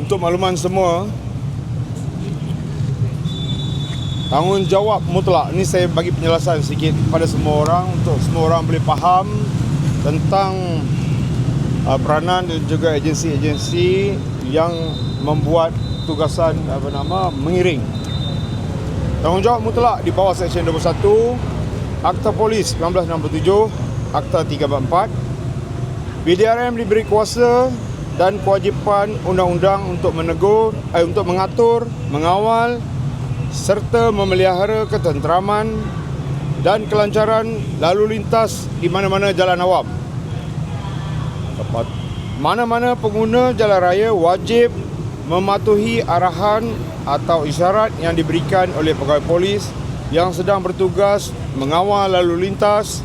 Untuk makluman semua, tanggungjawab mutlak ni saya bagi penjelasan sikit kepada semua orang untuk semua orang boleh faham tentang peranan dan juga agensi-agensi yang membuat tugasan mengiring. Tanggungjawab mutlak di bawah Seksyen 21 Akta Polis 1967, Akta 344. PDRM diberi kuasa dan kewajipan undang-undang untuk menegur, untuk mengatur, mengawal serta memelihara ketenteraman dan kelancaran lalu lintas di mana-mana jalan awam. Mana-mana pengguna jalan raya wajib mematuhi arahan atau isyarat yang diberikan oleh pegawai polis yang sedang bertugas mengawal lalu lintas.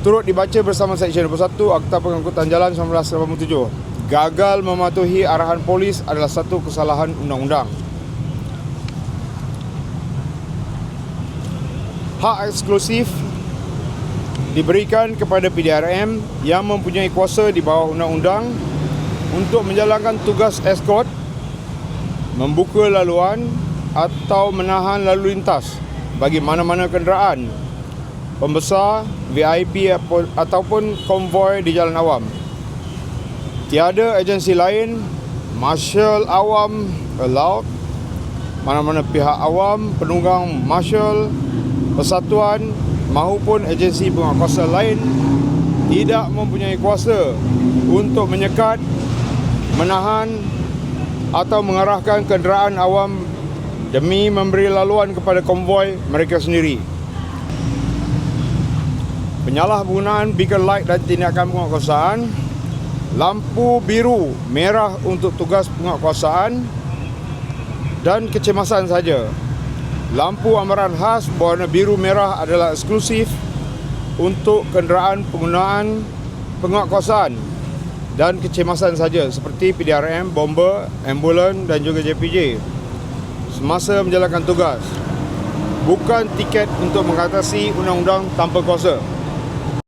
Turut dibaca bersama Seksyen 21 Akta Pengangkutan Jalan 1987. Gagal mematuhi arahan polis adalah satu kesalahan undang-undang. Hak eksklusif diberikan kepada PDRM yang mempunyai kuasa di bawah undang-undang untuk menjalankan tugas eskort, membuka laluan atau menahan lalu lintas bagi mana-mana kenderaan pembesar, VIP ataupun konvoi di jalan awam. Tiada agensi lain, marshal awam allowed, mana-mana pihak awam, penunggang marshal, persatuan maupun agensi penguatkuasa lain tidak mempunyai kuasa untuk menyekat, menahan atau mengarahkan kenderaan awam demi memberi laluan kepada konvoi mereka sendiri. Penyalahgunaan beacon light dan tindakan penguatkuasaan. Lampu biru merah untuk tugas penguatkuasaan dan kecemasan saja. Lampu amaran khas berwarna biru merah adalah eksklusif untuk kenderaan penggunaan penguatkuasaan dan kecemasan saja seperti PDRM, bomber, ambulan dan juga JPJ semasa menjalankan tugas. Bukan tiket untuk mengatasi undang-undang tanpa kuasa.